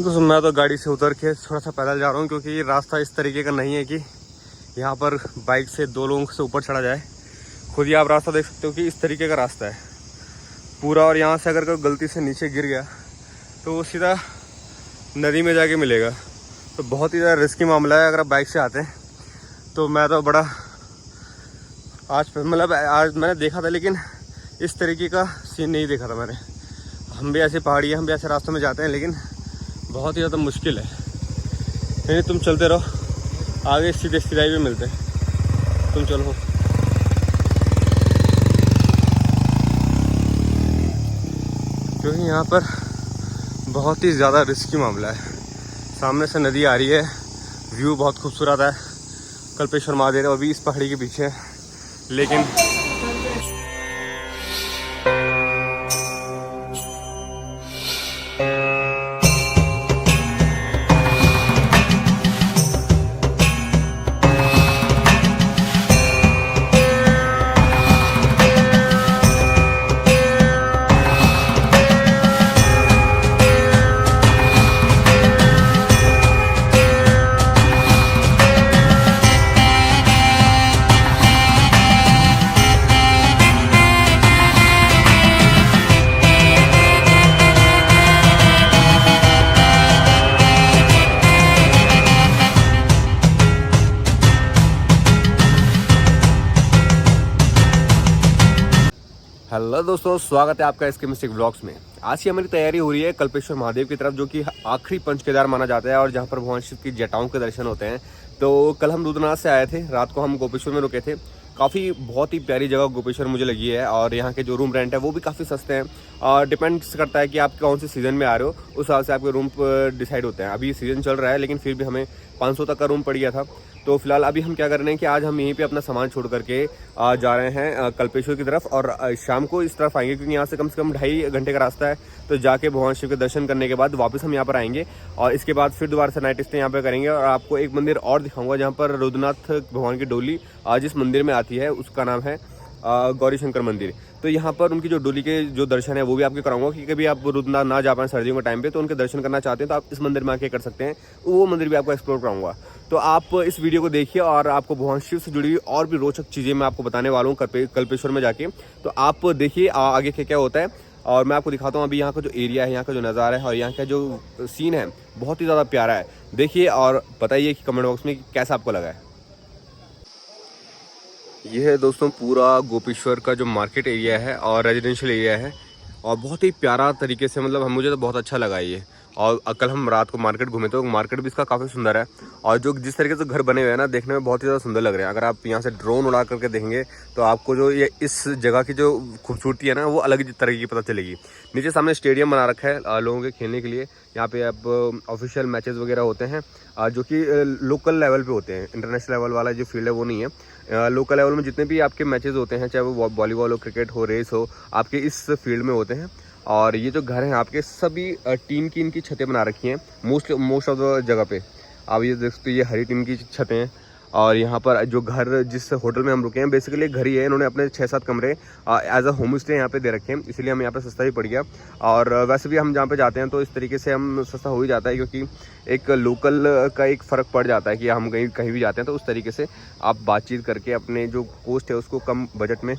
दोस्तों मैं तो गाड़ी से उतर के थोड़ा सा पैदल जा रहा हूँ, क्योंकि ये रास्ता इस तरीके का नहीं है कि यहाँ पर बाइक से दो लोगों से ऊपर चढ़ा जाए। खुद ही आप रास्ता देख सकते हो कि इस तरीके का रास्ता है पूरा, और यहाँ से अगर कोई गलती से नीचे गिर गया तो वो सीधा नदी में जाके मिलेगा। तो बहुत ही ज़्यादा रिस्की मामला है अगर आप बाइक से आते हैं। तो मैं तो बड़ा आज मैंने देखा था, लेकिन इस तरीके का सीन नहीं देखा था मैंने। हम भी ऐसे पहाड़ी है, हम भी ऐसे रास्तों में जाते हैं, लेकिन बहुत ही ज़्यादा मुश्किल है। नहीं तुम चलते रहो, आगे सीधे सीधाई भी मिलते हैं, तुम चलो। क्योंकि यहाँ पर बहुत ही ज़्यादा रिस्की मामला है। सामने से नदी आ रही है, व्यू बहुत खूबसूरत है। कल्पेश्वर महादेव अभी इस पहाड़ी के पीछे है, लेकिन हेलो दोस्तों, स्वागत है आपका इसके मिस्टिक ब्लॉग्स में। आज की हमारी तैयारी हो रही है कल्पेश्वर महादेव की तरफ, जो कि आखिरी पंच केदार माना जाता है और जहां पर भगवान शिव की जटाओं के दर्शन होते हैं। तो कल हम रुद्रनाथ से आए थे, रात को हम गोपेश्वर में रुके थे। काफ़ी बहुत ही प्यारी जगह गोपेश्वर मुझे लगी है, और यहाँ के जो रूम रेंट है वो भी काफ़ी सस्ते हैं। और डिपेंड्स करता है कि आप कौन से सीज़न में आ रहे हो, उस हिसाब से आपके रूम डिसाइड होते हैं। अभी सीज़न चल रहा है, लेकिन फिर भी हमें 500 तक का रूम पड़ गया था। तो फिलहाल अभी हम क्या कर रहे हैं कि आज हम यहीं पे अपना सामान छोड़ करके जा रहे हैं कल्पेश्वर की तरफ, और शाम को इस तरफ आएंगे, क्योंकि यहाँ से कम 2.5 घंटे का रास्ता है। तो जाके भगवान शिव के दर्शन करने के बाद वापस हम यहाँ पर आएंगे, और इसके बाद फिर दोबारा से नाइट स्टे यहाँ पे करेंगे। और आपको एक मंदिर और दिखाऊंगा जहाँ पर रुद्रनाथ भगवान की डोली जिस मंदिर में आती है, उसका नाम है गौरी शंकर मंदिर। तो यहाँ पर उनकी जो डोली के जो दर्शन है वो भी आपके कराऊंगा, कि कभी आप रुद्रनाथ ना जा पाएं सर्दियों के टाइम पे, तो उनके दर्शन करना चाहते हैं तो आप इस मंदिर में आके कर सकते हैं। वो मंदिर भी आपको एक्सप्लोर कराऊंगा। तो आप इस वीडियो को देखिए, और आपको भगवान शिव से जुड़ी हुई और भी रोचक चीज़ें मैं आपको बताने वाला हूँ कल्पेश्वर में जाके। तो आप देखिए आगे क्या क्या होता है, और मैं आपको दिखाता हूँ अभी यहाँ का जो एरिया है, यहाँ का जो नज़ारा है और यहाँ का जो सीन है, बहुत ही ज़्यादा प्यारा है। देखिए और बताइए कि कमेंट बॉक्स में कैसा आपको लगा है। ये है दोस्तों पूरा गोपेश्वर का जो मार्केट एरिया है और रेजिडेंशियल एरिया है, और बहुत ही प्यारा तरीके से, मतलब मुझे तो बहुत अच्छा लगा ये। और कल हम रात को मार्केट घूमे तो मार्केट भी इसका काफ़ी सुंदर है, और जो जिस तरीके से घर बने हुए हैं ना, देखने में बहुत ही ज़्यादा सुंदर लग रहे हैं। अगर आप यहाँ से ड्रोन उड़ा करके देखेंगे तो आपको जो ये इस जगह की जो खूबसूरती है ना, वो अलग ही तरह की पता चलेगी। नीचे सामने स्टेडियम बना रखा है लोगों के खेलने के लिए। यहाँ पे आप ऑफिशियल मैचेस वगैरह होते हैं, जो कि लोकल लेवल पे होते हैं। इंटरनेशनल लेवल वाला जो फील्ड है वो नहीं है। लोकल लेवल में जितने भी आपके मैचेस होते हैं, चाहे वो वॉलीबॉल हो, क्रिकेट हो, रेस हो, आपके इस फील्ड में होते हैं। और ये जो घर हैं आपके, सभी टीन की इनकी छतें बना रखी हैं मोस्ट ऑफ द जगह पे। आप ये देख सकते हो, ये हरी टीन की छतें हैं। और यहाँ पर जो घर, जिस होटल में हम रुके हैं, बेसिकली घर ही है। इन्होंने अपने 6-7 कमरे एज अ होम स्टे यहाँ पे दे रखे हैं, इसलिए हम यहाँ पे सस्ता भी पड़ गया। और वैसे भी हम जहाँ पे जाते हैं तो इस तरीके से हम सस्ता हो ही जाता है, क्योंकि एक लोकल का एक फ़र्क पड़ जाता है कि हम कहीं भी जाते हैं तो उस तरीके से आप बातचीत करके अपने जो कॉस्ट है उसको कम बजट में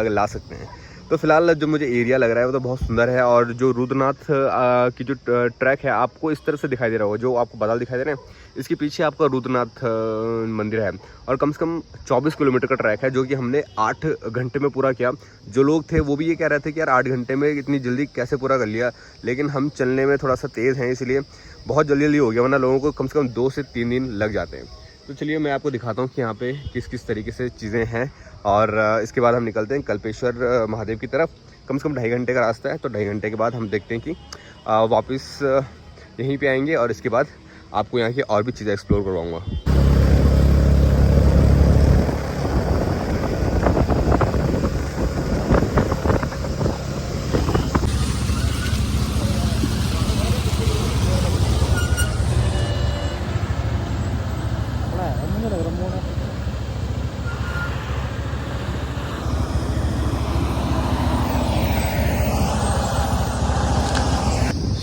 ला सकते हैं। तो फिलहाल जो मुझे एरिया लग रहा है वो तो बहुत सुंदर है। और जो रुद्रनाथ की जो ट्रैक है आपको इस तरफ से दिखाई दे रहा होगा, जो आपको बादल दिखाई दे रहे हैं, इसके पीछे आपका रुद्रनाथ मंदिर है। और कम से कम 24 किलोमीटर का ट्रैक है, जो कि हमने 8 घंटे में पूरा किया। जो लोग थे वो भी ये कह रहे थे कि यार 8 घंटे में इतनी जल्दी कैसे पूरा कर लिया, लेकिन हम चलने में थोड़ा सा तेज़ हैं, इसलिए बहुत जल्दी हो गया, वरना लोगों को कम से कम 2 से 3 दिन लग जाते हैं। तो चलिए मैं आपको दिखाता हूँ कि यहाँ पे किस किस तरीके से चीज़ें हैं, और इसके बाद हम निकलते हैं कल्पेश्वर महादेव की तरफ। कम से कम 2.5 घंटे का रास्ता है, तो 2.5 घंटे के बाद हम देखते हैं कि वापस यहीं पे आएंगे, और इसके बाद आपको यहाँ की और भी चीज़ें एक्सप्लोर करवाऊँगा।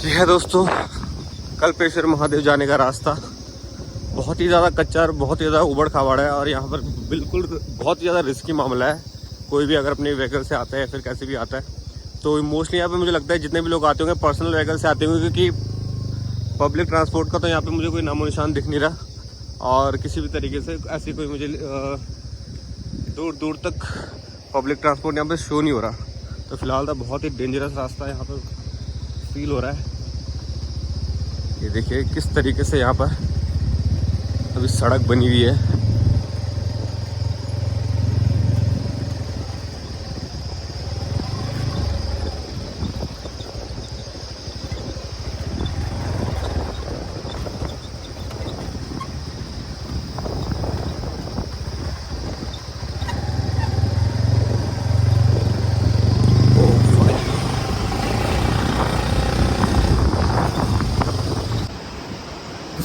ये है दोस्तों कल्पेश्वर महादेव जाने का रास्ता बहुत ही ज़्यादा कच्चा और बहुत ही ज़्यादा उबड़ खाबड़ है, और यहाँ पर बिल्कुल बहुत ही ज़्यादा रिस्की मामला है। कोई भी अगर अपने व्हीकल से आता है या फिर कैसे भी आता है तो मोस्टली यहाँ पे मुझे लगता है जितने भी लोग आते होंगे पर्सनल व्हीकल से आते होंगे, क्योंकि पब्लिक ट्रांसपोर्ट का तो यहाँ पे मुझे कोई नामो निशान दिख नहीं रहा, और किसी भी तरीके से ऐसी कोई मुझे दूर दूर तक पब्लिक ट्रांसपोर्ट यहाँ पे शो नहीं हो रहा। तो फिलहाल तो बहुत ही डेंजरस रास्ता यहाँ पर फील हो रहा है। ये देखिए किस तरीके से यहाँ पर अभी सड़क बनी हुई है।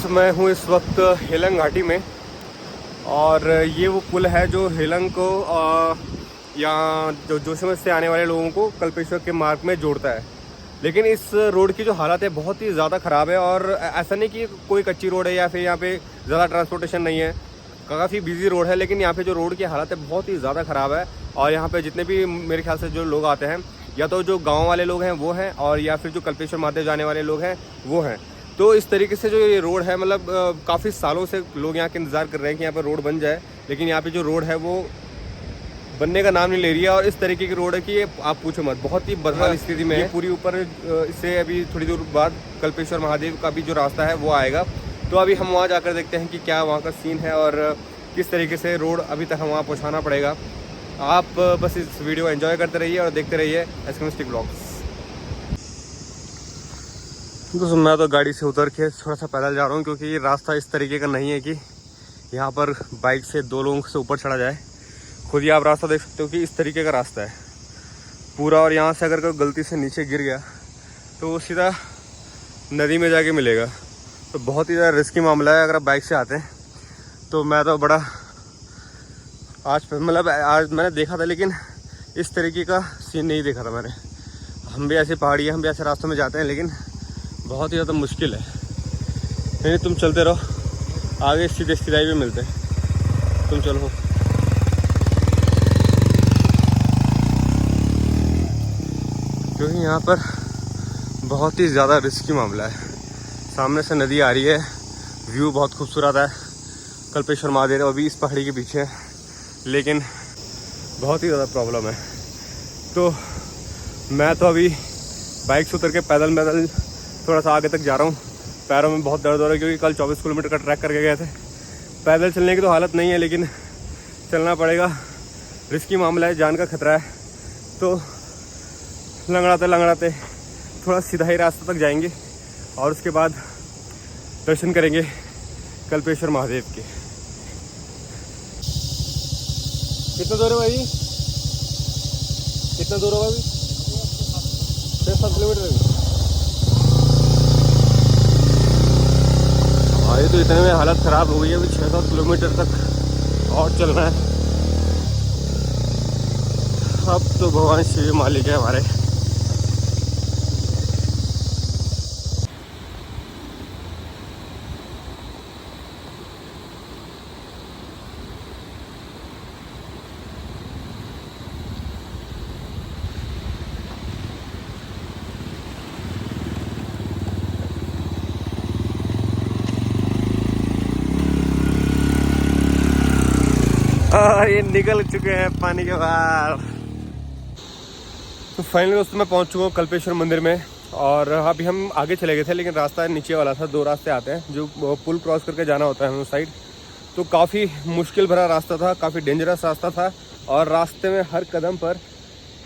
मैं हूँ इस वक्त हेलंग घाटी में, और ये वो पुल है जो हेलंग को यहाँ जो जोशीमठ से आने वाले लोगों को कल्पेश्वर के मार्ग में जोड़ता है। लेकिन इस रोड की जो हालत है बहुत ही ज़्यादा ख़राब है, और ऐसा नहीं कि कोई कच्ची रोड है या फिर यहाँ पे ज़्यादा ट्रांसपोर्टेशन नहीं है, काफ़ी बिजी रोड है, लेकिन यहाँ पे जो रोड की हालत है बहुत ही ज़्यादा ख़राब है। और यहाँ पे जितने भी मेरे ख्याल से जो लोग आते हैं, या तो जो गाँव वाले लोग हैं वो हैं, और या फिर जो कल्पेश्वर महादेव जाने वाले लोग हैं वो हैं। तो इस तरीके से जो ये रोड है, मतलब काफ़ी सालों से लोग यहाँ के इंतज़ार कर रहे हैं कि यहाँ पर रोड बन जाए, लेकिन यहाँ पे जो रोड है वो बनने का नाम नहीं ले रही है। और इस तरीके की रोड है कि आप पूछो मत, बहुत ही बदहाल स्थिति में है पूरी। ऊपर इससे अभी थोड़ी दूर बाद कल्पेश्वर महादेव का भी जो रास्ता है वो आएगा, तो अभी हम वहाँ जाकर देखते हैं कि क्या वहाँ का सीन है और किस तरीके से रोड अभी तक हम वहाँ पहुँचाना पड़ेगा। आप बस इस वीडियो एंजॉय करते रहिए और देखते रहिए एसकेमिस्टिक ब्लॉग्स। दोस्तों मैं तो गाड़ी से उतर के थोड़ा सा पैदल जा रहा हूँ, क्योंकि ये रास्ता इस तरीके का नहीं है कि यहाँ पर बाइक से 2 लोगों से ऊपर चढ़ा जाए। खुद ही आप रास्ता देख सकते हो कि इस तरीके का रास्ता है पूरा, और यहाँ से अगर कोई गलती से नीचे गिर गया तो वो सीधा नदी में जाके मिलेगा। तो बहुत ही ज़्यादा रिस्की मामला है अगर आप बाइक से आते हैं। तो मैं तो बड़ा आज मैंने देखा था, लेकिन इस तरीके का सीन नहीं देखा था मैंने। हम भी ऐसी पहाड़ी है, हम भी ऐसे रास्तों में जाते हैं, लेकिन बहुत ही ज़्यादा मुश्किल है। नहीं तुम चलते रहो, आगे सीधे सीधाई भी मिलते हैं, तुम चलो। क्योंकि यहाँ पर बहुत ही ज़्यादा रिस्की मामला है। सामने से नदी आ रही है, व्यू बहुत खूबसूरत है, कल्पेश्वर महादेव अभी इस पहाड़ी के पीछे है, लेकिन बहुत ही ज़्यादा प्रॉब्लम है। तो मैं तो अभी बाइक से उतर के पैदल थोड़ा सा आगे तक जा रहा हूँ। पैरों में बहुत दर्द हो रहा है, क्योंकि कल 24 किलोमीटर का ट्रैक करके गए थे। पैदल चलने की तो हालत नहीं है, लेकिन चलना पड़ेगा, रिस्की मामला है, जान का खतरा है। तो लंगड़ाते थोड़ा सीधा ही रास्ते तक जाएंगे, और उसके बाद दर्शन करेंगे कल्पेश्वर महादेव के। कितना दूर है भाई, कितना दूर होगा अभी? 6-7 किलोमीटर। हमारी तो इतने में हालत ख़राब हो गई है, अभी 6-7 किलोमीटर तक और चलना है। अब तो भगवान शिव मालिक है हमारे। ये निकल चुके हैं पानी के बाहर। तो फाइनली दोस्तों मैं पहुंच चुका हूँ कल्पेश्वर मंदिर में, और अभी हम आगे चले गए थे, लेकिन रास्ता नीचे वाला था। 2 रास्ते आते हैं जो पुल क्रॉस करके जाना होता है हम उस साइड। तो काफ़ी मुश्किल भरा रास्ता था, काफ़ी डेंजरस रास्ता था, और रास्ते में हर कदम पर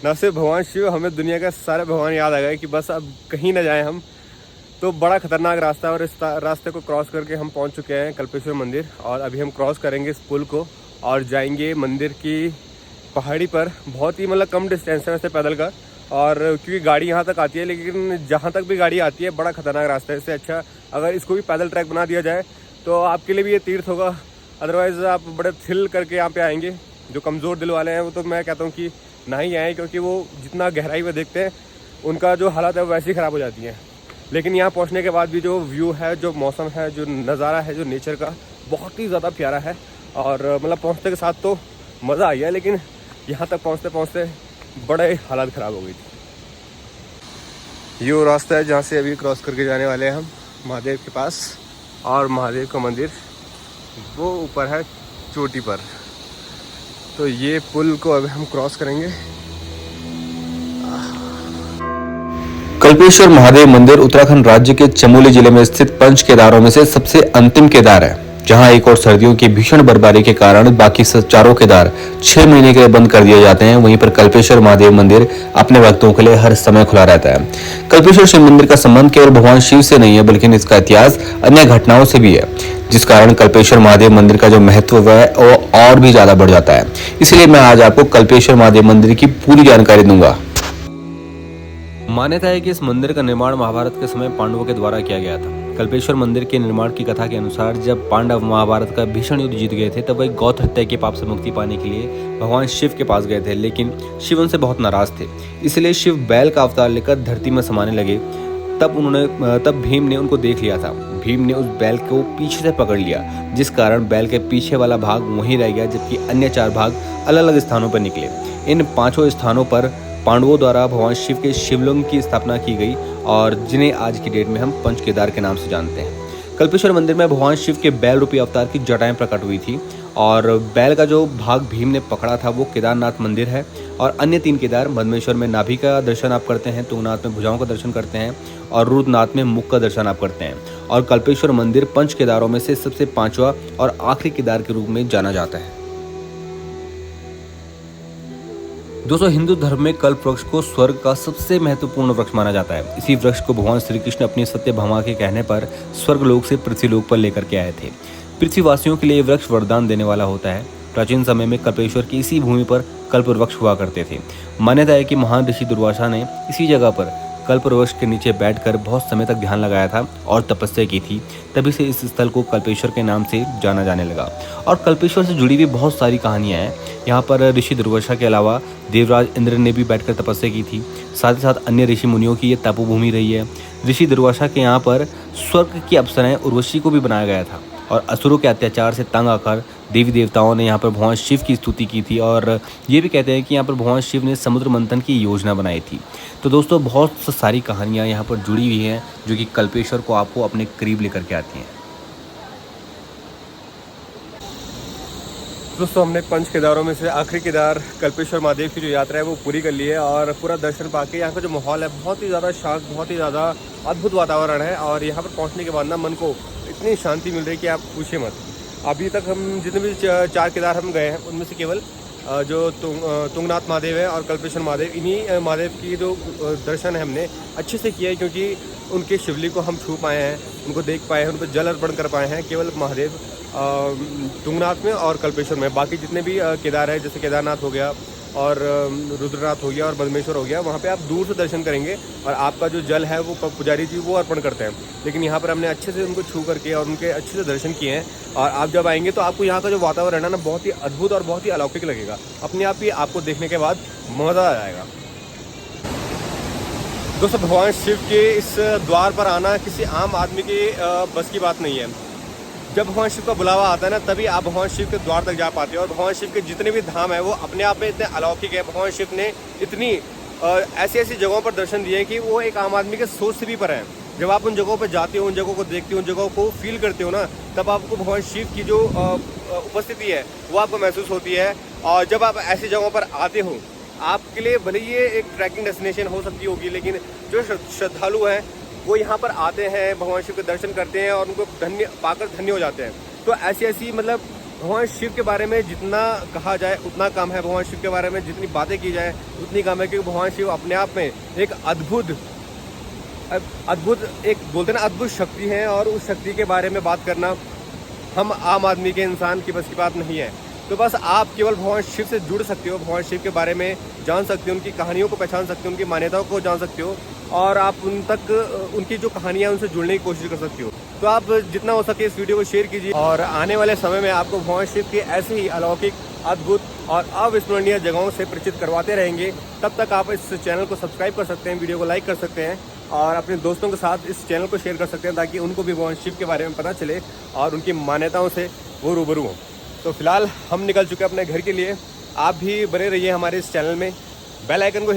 न सिर्फ भगवान शिव, हमें दुनिया के सारे भगवान याद आ गए कि बस अब कहीं ना जाएं हम। तो बड़ा खतरनाक रास्ता है, और इस रास्ते को क्रॉस करके हम पहुँच चुके हैं कल्पेश्वर मंदिर। और अभी हम क्रॉस करेंगे इस पुल को और जाएंगे मंदिर की पहाड़ी पर। बहुत ही मतलब कम डिस्टेंस है वैसे पैदल का, और क्योंकि गाड़ी यहाँ तक आती है, लेकिन जहाँ तक भी गाड़ी आती है बड़ा खतरनाक रास्ता है। इससे अच्छा अगर इसको भी पैदल ट्रैक बना दिया जाए तो आपके लिए भी ये तीर्थ होगा। अदरवाइज़ आप बड़े थिल करके यहाँ पे आएंगे। जो कमज़ोर दिल वाले हैं वो तो मैं कहता हूँ कि ना ही आएँ, क्योंकि वो जितना गहराई में देखते हैं उनका जो हालत है वो वैसे ही ख़राब हो जाती है। लेकिन यहाँ पहुँचने के बाद भी जो व्यू है, जो मौसम है, जो नज़ारा है, जो नेचर का, बहुत ही ज़्यादा प्यारा है। और मतलब पहुँचने के साथ तो मज़ा आ गया, लेकिन यहाँ तक पहुँचते पहुँचते बड़े हालत ख़राब हो गई थी। ये वो रास्ता है जहाँ से अभी क्रॉस करके जाने वाले हैं हम महादेव के पास, और महादेव का मंदिर वो ऊपर है चोटी पर। तो ये पुल को अभी हम क्रॉस करेंगे। कल्पेश्वर महादेव मंदिर उत्तराखंड राज्य के चमोली जिले में स्थित पंच केदारों में से सबसे अंतिम केदार है, जहां एक और सर्दियों की भीषण बर्फबारी के कारण बाकी चारों केदार 6 महीने के लिए बंद कर दिए जाते हैं। वहीं पर कल्पेश्वर महादेव मंदिर अपने भक्तों के लिए हर समय खुला रहता है। कल्पेश्वर शिव मंदिर का संबंध केवल भगवान शिव से नहीं है, बल्कि इसका इतिहास अन्य घटनाओं से भी है, जिस कारण कल्पेश्वर महादेव मंदिर का जो महत्व है वो और भी ज्यादा बढ़ जाता है। इसलिए मैं आज आपको कल्पेश्वर महादेव मंदिर की पूरी जानकारी दूंगा। मान्यता है कि इस मंदिर का निर्माण महाभारत के समय पांडवों के द्वारा किया गया था। कल्पेश्वर मंदिर के निर्माण की कथा के अनुसार जब पांडव महाभारत का भीषण युद्ध जीत गए थे, तब वह गौ हत्या के पाप से मुक्ति पाने के लिए भगवान शिव के पास गए थे, लेकिन शिव उनसे बहुत नाराज थे। इसलिए शिव बैल का अवतार लेकर धरती में समाने लगे। तब भीम ने उनको देख लिया था। भीम ने उस बैल को पीछे से पकड़ लिया, जिस कारण बैल के पीछे वाला भाग वहीं रह गया, जबकि अन्य 4 भाग अलग अलग स्थानों पर निकले। इन 5 स्थानों पर पांडवों द्वारा भगवान शिव के शिवलिंग की स्थापना की गई, और जिन्हें आज की डेट में हम पंच केदार के नाम से जानते हैं। कल्पेश्वर मंदिर में भगवान शिव के बैल रूपी अवतार की जटाएं प्रकट हुई थी, और बैल का जो भाग भीम ने पकड़ा था वो केदारनाथ मंदिर है। और अन्य 3 केदार, मधमेश्वर में नाभि का दर्शन आप करते हैं, तुंगनाथ में भुजाओं का दर्शन करते हैं, और रुद्रनाथ में मुख का दर्शन आप करते हैं। और कल्पेश्वर मंदिर पंच केदारों में से सबसे 5वां और आखिरी केदार के रूप में जाना जाता है। दोस्तों, हिंदू धर्म में कल्प वृक्ष को स्वर्ग का सबसे महत्वपूर्ण वृक्ष माना जाता है। इसी वृक्ष को भगवान श्री कृष्ण अपनी सत्यभामा के कहने पर स्वर्गलोक से पृथ्वीलोक पर लेकर के आए थे। पृथ्वीवासियों के लिए वृक्ष वरदान देने वाला होता है। प्राचीन समय में कल्पेश्वर की इसी भूमि पर कल्प वृक्ष हुआ करते थे। मान्यता है कि महान ऋषि दुर्वासा ने इसी जगह पर कल्प वृक्ष के नीचे बैठकर बहुत समय तक ध्यान लगाया था और तपस्या की थी। तभी से इस स्थल को कल्पेश्वर के नाम से जाना जाने लगा। और कल्पेश्वर से जुड़ी हुई बहुत सारी कहानियां हैं। यहाँ पर ऋषि दुर्वासा के अलावा देवराज इंद्र ने भी बैठकर तपस्या की थी। साथ ही साथ अन्य ऋषि मुनियों की ये तपोभूमि रही है। ऋषि दुर्वासा के यहाँ पर स्वर्ग की अप्सराएं उर्वशी को भी बनाया गया था, और असुरों के अत्याचार से तंग आकर देवी देवताओं ने यहाँ पर भगवान शिव की स्तुति की थी। और ये भी कहते हैं कि यहाँ पर भगवान शिव ने समुद्र मंथन की योजना बनाई थी। तो दोस्तों, बहुत सारी कहानियाँ यहाँ पर जुड़ी हुई हैं, जो कि कल्पेश्वर को आपको अपने करीब लेकर के आती हैं। दोस्तों, हमने पंच केदारों में से आखिरी केदार कल्पेश्वर महादेव की जो यात्रा है वो पूरी कर ली है, और पूरा दर्शन पाके यहाँ का जो माहौल है बहुत ही ज़्यादा शांत, बहुत ही ज़्यादा अद्भुत वातावरण है। और यहाँ पर पहुँचने के बाद ना मन को इतनी शांति मिल रही है कि आप पूछिए मत। अभी तक हम जितने भी 4 केदार हम गए हैं, उनमें से केवल जो तुंगनाथ महादेव है और कल्पेश्वर महादेव, इन्हीं महादेव की जो दर्शन है हमने अच्छे से किया है, क्योंकि उनके शिवलिंग को हम छू पाए हैं, उनको देख पाए हैं, उन पर जल अर्पण कर पाए हैं, केवल महादेव तुंगनाथ में और कल्पेश्वर में। बाकी जितने भी केदार है, जैसे केदारनाथ हो गया और रुद्रनाथ हो गया और मधमेश्वर हो गया, वहाँ पे आप दूर से दर्शन करेंगे और आपका जो जल है वो पुजारी जी वो अर्पण करते हैं। लेकिन यहाँ पर हमने अच्छे से उनको छू करके और उनके अच्छे से दर्शन किए हैं। और आप जब आएंगे तो आपको यहाँ का जो वातावरण है ना, बहुत ही अद्भुत और बहुत ही अलौकिक लगेगा। अपने आप ही आपको देखने के बाद मज़ा आ जाएगा। दोस्तों, भगवान शिव के इस द्वार पर आना किसी आम आदमी की बस की बात नहीं है। जब भगवान शिव का बुलावा आता है ना, तभी आप भगवान शिव के द्वार तक जा पाते हैं। और भगवान शिव के जितने भी धाम है वो अपने आप में इतने अलौकिक है। भगवान शिव ने इतनी ऐसी ऐसी जगहों पर दर्शन दिए कि वो एक आम आदमी के सोच से भी पर है। जब आप उन जगहों पर जाते हो, उन जगहों को देखते हो, उन जगहों को फील करते हो ना, तब आपको भगवान शिव की जो उपस्थिति है वो आपको महसूस होती है। और जब आप ऐसी जगहों पर आते हो, आपके लिए भले ये एक ट्रैकिंग डेस्टिनेशन हो सकती होगी, लेकिन जो श्रद्धालु हैं वो यहाँ पर आते हैं, भगवान शिव के दर्शन करते हैं और उनको धन्य पाकर धन्य हो जाते हैं। तो ऐसी मतलब भगवान शिव के बारे में जितना कहा जाए उतना कम है। भगवान शिव के बारे में जितनी बातें की जाए उतनी कम है, क्योंकि भगवान शिव अपने आप में एक अद्भुत एक बोलते ना अद्भुत शक्ति है। और उस शक्ति के बारे में बात करना हम आम आदमी के इंसान की बस की बात नहीं है। तो बस आप केवल भगवान शिव से जुड़ सकते हो, भगवान शिव के बारे में जान सकते हो, उनकी कहानियों को पहचान सकते हो, उनकी मान्यताओं को जान सकते हो, और आप उन तक उनकी जो कहानियाँ उनसे जुड़ने की कोशिश कर सकते हो। तो आप जितना हो सके इस वीडियो को शेयर कीजिए, और आने वाले समय में आपको भगवान शिव की ऐसे ही अलौकिक, अद्भुत और अविस्मरणीय जगहों से परिचित करवाते रहेंगे। तब तक आप इस चैनल को सब्सक्राइब कर सकते हैं, वीडियो को लाइक कर सकते हैं। और अपने दोस्तों के साथ इस चैनल को शेयर कर सकते हैं ताकि उनको भी भगवान शिव के बारे में पता चले और उनकी मान्यताओं से वो रूबरू हों। तो फिलहाल हम निकल चुके हैं अपने घर के लिए। आप भी बने रहिए हमारे इस चैनल में, बेल आइकन को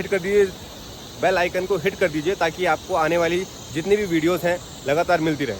हिट कर दीजिए ताकि आपको आने वाली जितनी भी वीडियोस हैं लगातार मिलती रहे।